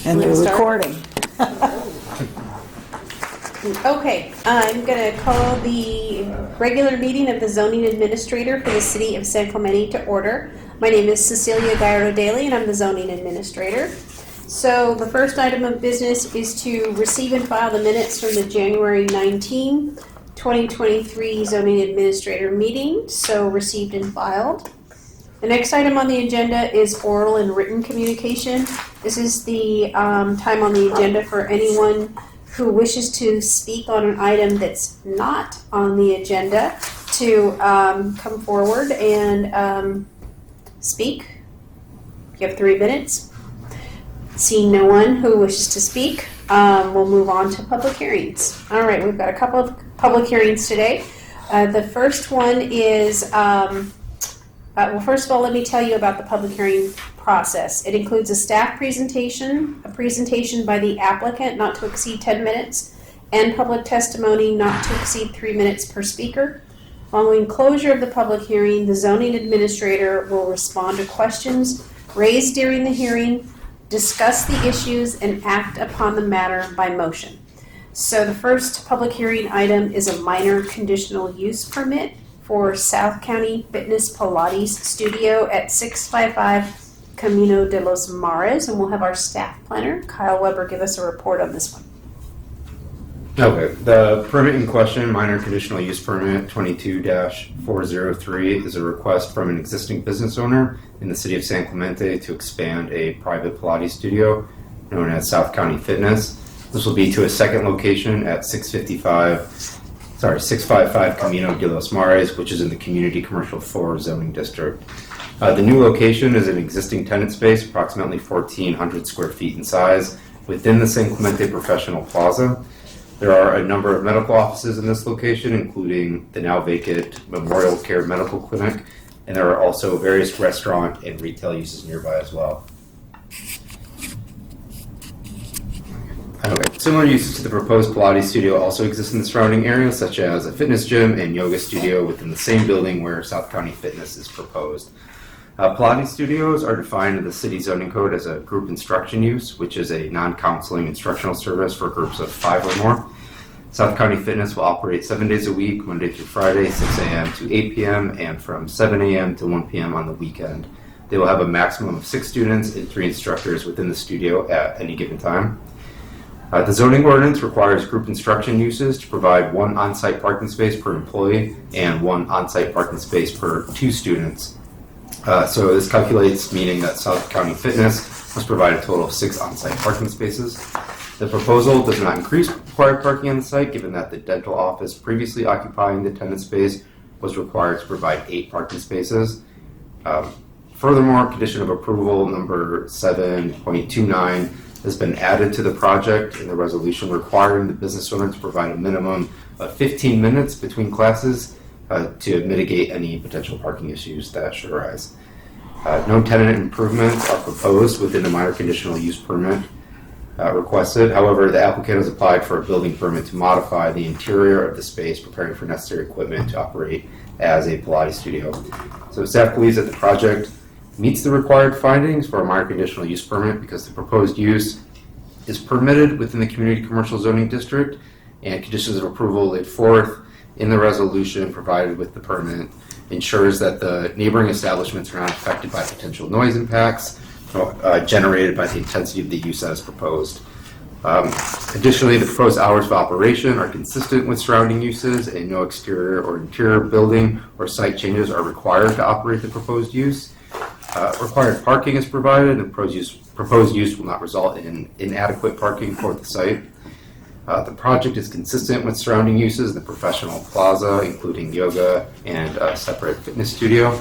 And they're recording. Okay, I'm going to call the regular meeting of the zoning administrator for the city of San Clemente to order. My name is Cecilia Gallardo Daly, and I'm the zoning administrator. So the first item of business is to receive and file the minutes from the January 19, 2023 zoning administrator meeting. So received and filed. The next item on the agenda is oral and written communication. This is the time on the agenda for anyone who wishes to speak on an item that's not on the agenda to come forward and speak. You have 3 minutes. Seeing no one who wishes to speak, we'll move on to public hearings. All right, we've got a couple of public hearings today. The first one is, well, first of all, let me tell you about the public hearing process. It includes a staff presentation, a presentation by the applicant not to exceed 10 minutes, and public testimony not to exceed 3 minutes per speaker. Following closure of the public hearing, the zoning administrator will respond to questions raised during the hearing, discuss the issues, and act upon the matter by motion. So the first public hearing item is a minor conditional use permit for South County Fitness Pilates Studio at 655 Camino de los Mares, and we'll have our staff planner, Kyle Weber, give us a report on this one. Okay, the permit in question, minor conditional use permit 22-403, is a request from an existing business owner in the city of San Clemente to expand a private Pilates studio known as South County Fitness. This will be to a second location at 655 Camino de los Mares, which is in the Community Commercial 4 zoning district. The new location is an existing tenant space, approximately 1,400 square feet in size, within the San Clemente Professional Plaza. There are a number of medical offices in this location, including the now vacant Memorial Care Medical Clinic, and there are also various restaurant and retail uses nearby as well. Okay. Similar uses to the proposed Pilates studio also exist in the surrounding area, such as a fitness gym and yoga studio within the same building where South County Fitness is proposed. Pilates studios are defined in the city zoning code as a group instruction use, which is a non-counseling instructional service for groups of 5 or more. South County Fitness will operate 7 days a week, Monday through Friday, 6 a.m. to 8 p.m., and from 7 a.m. to 1 p.m. on the weekend. They will have a maximum of 6 students and 3 instructors within the studio at any given time. The zoning ordinance requires group instruction uses to provide 1 on-site parking space per employee and 1 on-site parking space per 2 students. So this calculates, meaning that South County Fitness must provide a total of 6 on-site parking spaces. The proposal does not increase required parking on the site, given that the dental office previously occupying the tenant space was required to provide 8 parking spaces. Furthermore, condition of approval number 7.29 has been added to the project in the resolution requiring the business owner to provide a minimum of 15 minutes between classes to mitigate any potential parking issues that should arise. No tenant improvements are proposed within the minor conditional use permit requested. However, the applicant has applied for a building permit to modify the interior of the space, preparing for necessary equipment to operate as a Pilates studio. So staff believes that the project meets the required findings for a minor conditional use permit because the proposed use is permitted within the Community Commercial Zoning District, and conditions of approval laid forth in the resolution provided with the permit ensures that the neighboring establishments are not affected by potential noise impacts generated by the intensity of the use as proposed. Additionally, the proposed hours of operation are consistent with surrounding uses, and no exterior or interior building or site changes are required to operate the proposed use. Required parking is provided, and proposed use will not result in inadequate parking for the site. The project is consistent with surrounding uses in the professional plaza, including yoga and a separate fitness studio.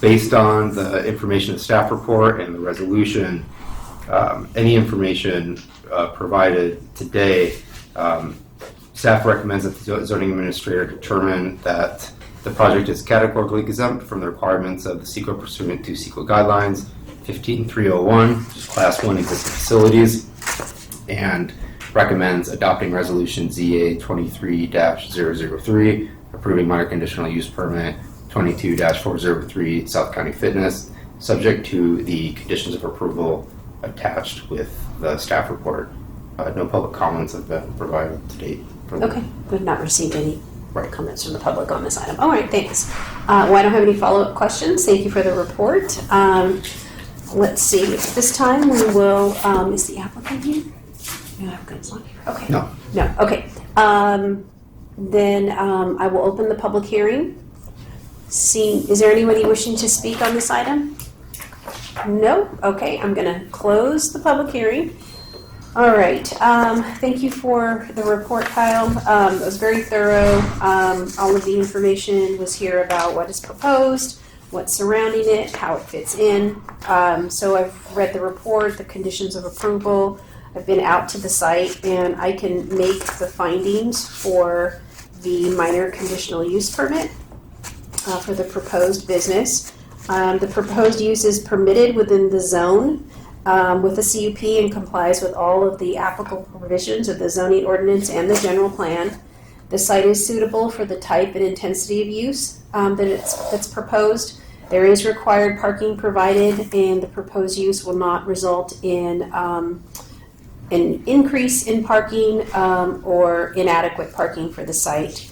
Based on the information in the staff report and the resolution, any information provided today, staff recommends that the zoning administrator determine that the project is categorically exempt from the requirements of the CEQA pursuant to CEQA guidelines 15301, which is Class 1 existing facilities, and recommends adopting Resolution ZA 23-003, approving minor conditional use permit 22-403 South County Fitness, subject to the conditions of approval attached with the staff report. No public comments have been provided to date. Okay, we've not received any Right. comments from the public on this item. All right, thanks. Well, I don't have any follow-up questions. Thank you for the report. Let's see, at this time we will, is the applicant here? No, applicant's not here. Okay. No. No, okay. Then I will open the public hearing. See, is there anybody wishing to speak on this item? No? Okay, I'm gonna close the public hearing. All right, thank you for the report, Kyle. It was very thorough. All of the information was here about what is proposed, what's surrounding it, how it fits in. So I've read the report, the conditions of approval. I've been out to the site and I can make the findings for the minor conditional use permit for the proposed business. The proposed use is permitted within the zone with the CUP and complies with all of the applicable provisions of the zoning ordinance and the general plan. The site is suitable for the type and intensity of use that's proposed. There is required parking provided, and the proposed use will not result in an increase in parking or inadequate parking for the site.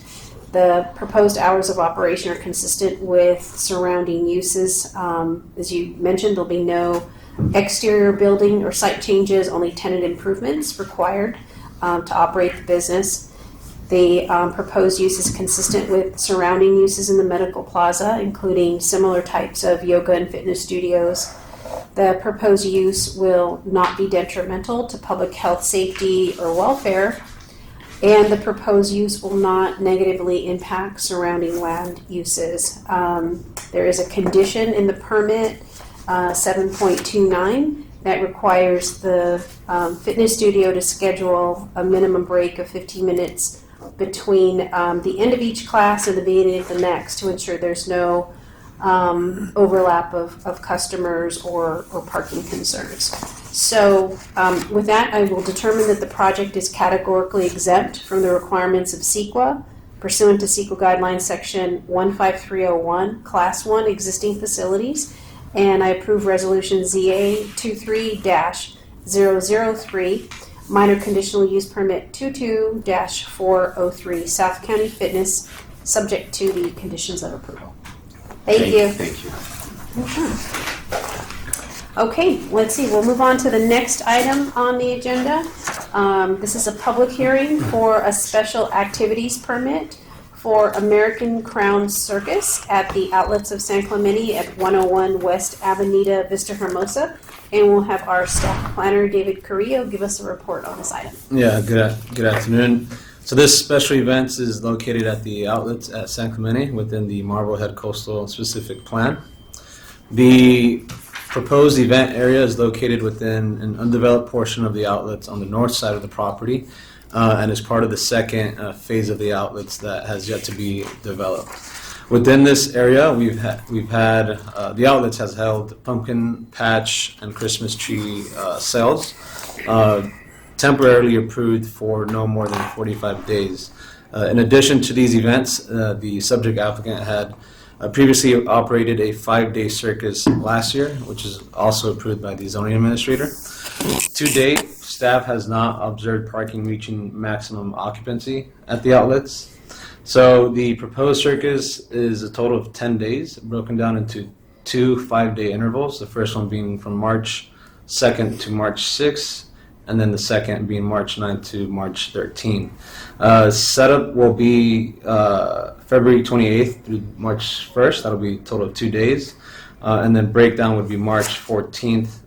The proposed hours of operation are consistent with surrounding uses. As you mentioned, there'll be no exterior building or site changes, only tenant improvements required to operate the business. The proposed use is consistent with surrounding uses in the medical plaza, including similar types of yoga and fitness studios. The proposed use will not be detrimental to public health, safety, or welfare, and the proposed use will not negatively impact surrounding land uses. There is a condition in the permit 7.29 that requires the fitness studio to schedule a minimum break of 15 minutes between the end of each class and the beginning of the next to ensure there's no overlap of customers or parking concerns. So with that, I will determine that the project is categorically exempt from the requirements of CEQA pursuant to CEQA guidelines section 15301, class 1 existing facilities, and I approve resolution ZA 23-003, minor conditional use permit 22-403, South County Fitness, subject to the conditions of approval. Thank you. Thank you. Okay, let's see, we'll move on to the next item on the agenda. This is a public hearing for a special activities permit for American Crown Circus at the outlets of San Clemente at 101 West Avenida Vista Hermosa. And we'll have our staff planner, David Carrillo, give us a report on this item. Yeah, good afternoon. So this special event is located at the outlets at San Clemente within the Marblehead Coastal Specific Plan. The proposed event area is located within an undeveloped portion of the outlets on the north side of the property and is part of the second phase of the outlets that has yet to be developed. Within this area, we've had the outlets has held pumpkin patch and Christmas tree sales, temporarily approved for no more than 45 days. In addition to these events, the subject applicant had previously operated a 5-day circus last year, which is also approved by the zoning administrator. To date, staff has not observed parking reaching maximum occupancy at the outlets. So the proposed circus is a total of 10 days, broken down into 2 5-day intervals, the first one being from March 2nd to March 6th, and then the second being March 9th to March 13th. Setup will be February 28th through March 1st. That'll be a total of 2 days. And then breakdown would be March 14th,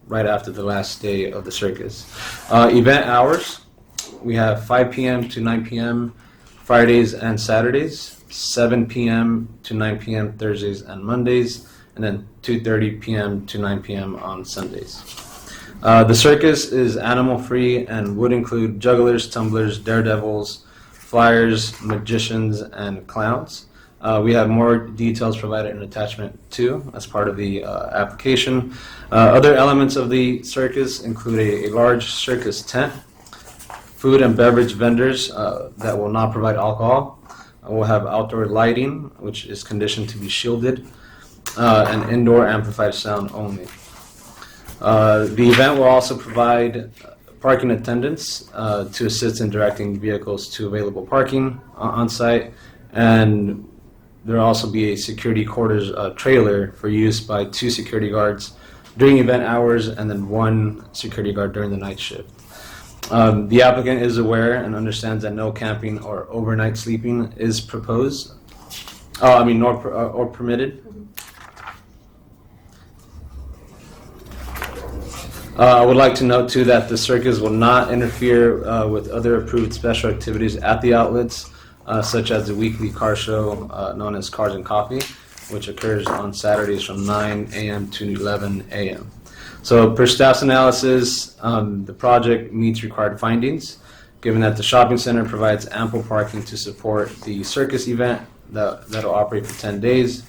right after the last day of the circus. Event hours, we have 5 p.m. to 9 p.m. Fridays and Saturdays, 7 p.m. to 9 p.m. Thursdays and Mondays, and then 2:30 p.m. to 9 p.m. on Sundays. The circus is animal-free and would include jugglers, tumblers, daredevils, flyers, magicians, and clowns. We have more details provided in attachment 2 as part of the application. Other elements of the circus include a large circus tent, food and beverage vendors that will not provide alcohol. We'll have outdoor lighting, which is conditioned to be shielded. and indoor amplified sound only. The event will also provide parking attendants to assist in directing vehicles to available parking on site, and there will also be a security quarters trailer for use by 2 security guards during event hours and then 1 security guard during the night shift. The applicant is aware and understands that no camping or overnight sleeping is proposed, or permitted. I would like to note too that the circus will not interfere with other approved special activities at the outlets, such as the weekly car show known as Cars and Coffee, which occurs on Saturdays from 9 a.m. to 11 a.m. So per staff's analysis, the project meets required findings, given that the shopping center provides ample parking to support the circus event that'll operate for 10 days.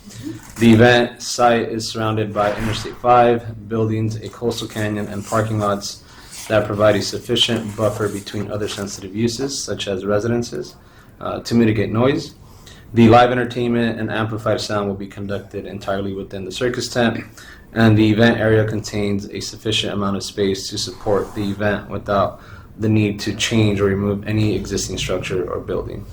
The event site is surrounded by Interstate 5, buildings, a coastal canyon, and parking lots that provide a sufficient buffer between other sensitive uses, such as residences, to mitigate noise. The live entertainment and amplified sound will be conducted entirely within the circus tent, and the event area contains a sufficient amount of space to support the event without the need to change or remove any existing structure or building.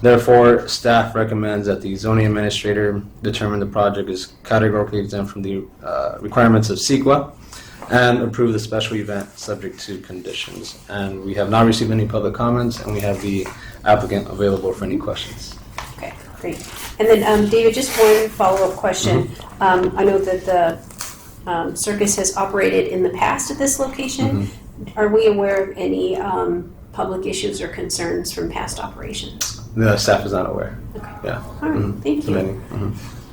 Therefore, staff recommends that the zoning administrator determine the project is categorically exempt from the requirements of CEQA and approve the special event subject to conditions. And we have not received any public comments, and we have the applicant available for any questions. Okay, great. And then, David, just one follow-up question. I know that the circus has operated in the past at this location. Are we aware of any public issues or concerns from past operations? The staff is not aware. Okay. Yeah. All right, thank you.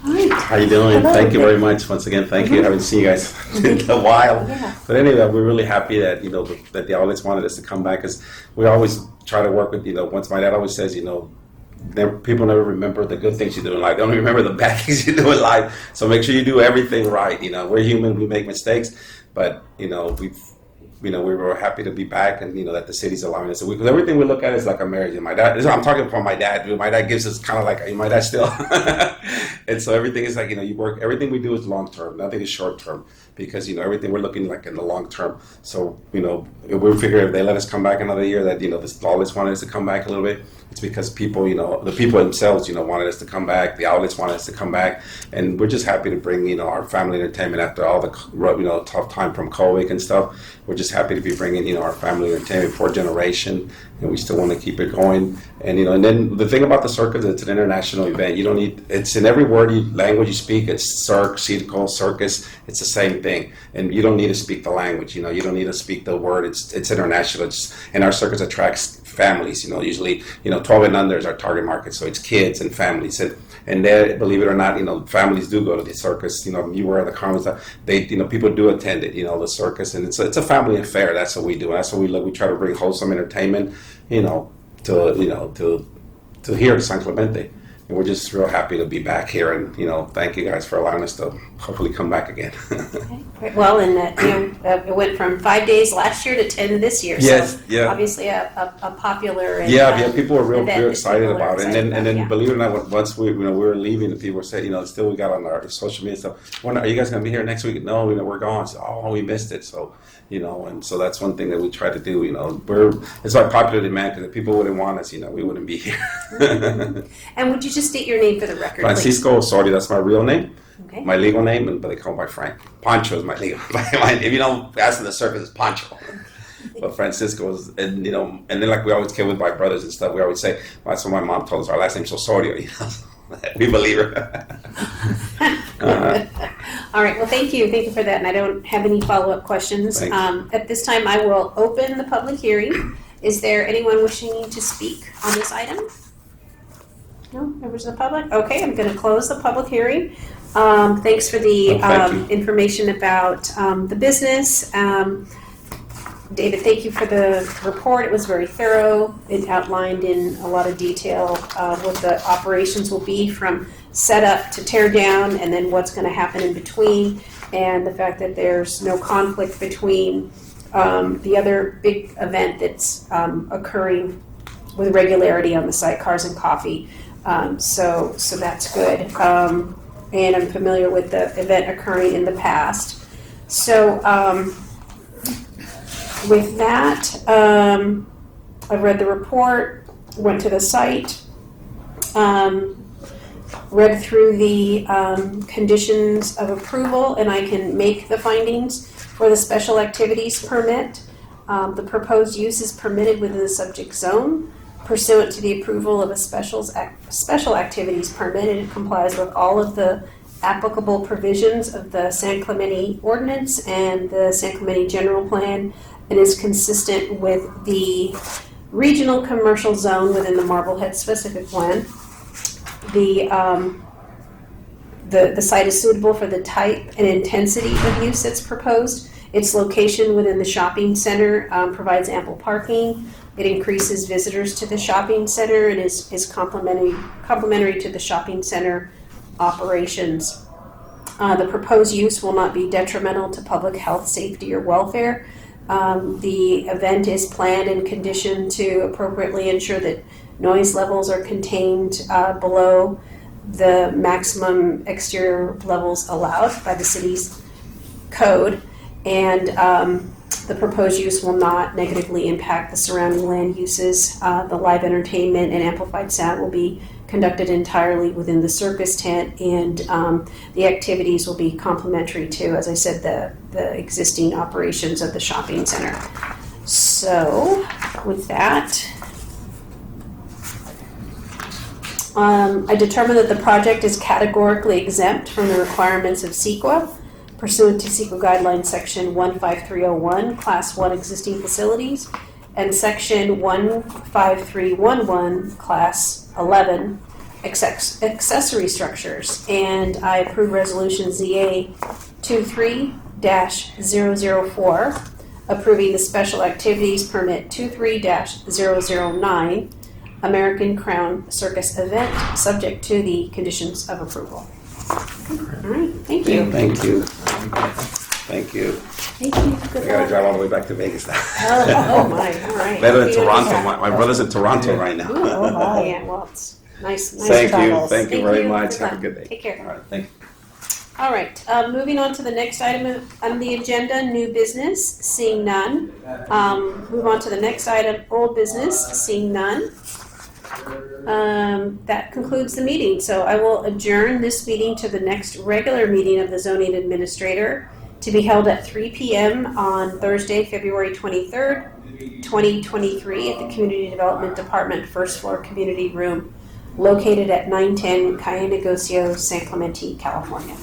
All right. How you doing? Hello. Thank you very much once again. Thank you. I haven't seen you guys in a while. Yeah. But anyway, we're really happy that that they always wanted us to come back, because we always try to work with once my dad always says people never remember the good things you do in life. They only remember the bad things you do in life. So make sure you do everything right. We're human. We make mistakes, but we were happy to be back, and that the city's allowing us. Because everything we look at is like a marriage. And my dad, I'm talking for my dad. My dad gives us kind of like my dad still, and so everything is like you work. Everything we do is long term. Nothing is short term, because everything we're looking like in the long term. So we figure if they let us come back another year, that this always wanted us to come back a little bit. It's because people, the people themselves, wanted us to come back. The outlets wanted us to come back, and we're just happy to bring our family entertainment after all the tough time from COVID and stuff. We're just happy to be bringing our family entertainment for a generation, and we still want to keep it going. And and then the thing about the circus, it's an international event. You don't need, it's in every language you speak. It's circus. It's the same thing, and you don't need to speak the language. You don't need to speak the word. It's international. And our circus attracts families. Usually 12 and under is our target market, so it's kids and families. And there, believe it or not, families do go to the circus. You were at the conference. People do attend it. The circus, and it's a family affair. That's what we do. That's what we look. We try to bring wholesome entertainment, to here to San Clemente. And we're just real happy to be back here, and thank you guys for allowing us to hopefully come back again. Okay, great. Well, and it went from 5 days last year to 10 this year. Yes, so yeah. Obviously a popular. And, People were real event that excited people are about it. And excited then about, believe it or not, once we were leaving, the people were saying, still we got on our social media stuff. Are you guys gonna be here next week? No, we're gone. So, we missed it. So and so that's one thing that we try to do. It's like popular demand, because if people wouldn't want us, we wouldn't be here. And would you just state your name for the record, Francisco Osorio, that's my real name. Okay. My legal name, but they call me Frank. Pancho is my legal. If you don't ask in the circus, it's Pancho. But Francisco is, and then like we always kid with my brothers and stuff. We always say, that's what my mom told us. Our last name's Osorio. We believe her. All right. Well, thank you for that. And I don't have any follow-up questions. At this time, I will open the public hearing. Is there anyone wishing to speak on this item? No, members of the public? Okay, I'm going to close the public hearing. Thanks for the thank you. information about the business. David, thank you for the report. It was very thorough. It outlined in a lot of detail what the operations will be from setup to tear down, and then what's going to happen in between, and the fact that there's no conflict between the other big event that's occurring with regularity on the site, Cars and Coffee. So that's good. and I'm familiar with the event occurring in the past. So with that, I've read the report, went to the site, read through the conditions of approval, and I can make the findings for the special activities permit. The proposed use is permitted within the subject zone pursuant to the approval of a special activities permit, and it complies with all of the applicable provisions of the San Clemente ordinance and the San Clemente general plan, and is consistent with the regional commercial zone within the Marblehead specific plan. The site is suitable for the type and intensity of use that's proposed. Its location within the shopping center provides ample parking. It increases visitors to the shopping center and is complementary to the shopping center operations. The proposed use will not be detrimental to public health, safety, or welfare. The event is planned and conditioned to appropriately ensure that noise levels are contained below the maximum exterior levels allowed by the city's code, and the proposed use will not negatively impact the surrounding land uses. The live entertainment and amplified sound will be conducted entirely within the circus tent, and the activities will be complementary to, as I said, the existing operations of the shopping center. So with that, I determined that the project is categorically exempt from the requirements of CEQA pursuant to CEQA guidelines section 15301, class 1 existing facilities, and section 15311, class 11, accessory structures. And I approve resolution ZA 23-004, approving the special activities permit 23-009, American Crown Circus event, subject to the conditions of approval. All right, thank you. Thank you. Thank you. Thank you. Good I gotta luck. drive all the way back to Vegas now. Oh my, all right. Better than Hope you don't Toronto. do that. My brother's in Toronto right now. Ooh, oh my, yeah, well, it's nice Thank you. travels. Thank you very much. Good Have a luck. good day. Take care. All right. Thank you. All right, moving on to the next item on the agenda, new business, seeing none. Move on to the next item, old business, seeing none. That concludes the meeting, so I will adjourn this meeting to the next regular meeting of the zoning administrator to be held at 3 p.m. on Thursday, February 23rd, 2023 at the Community Development Department first floor community room located at 910 Calle Negocio, San Clemente, California.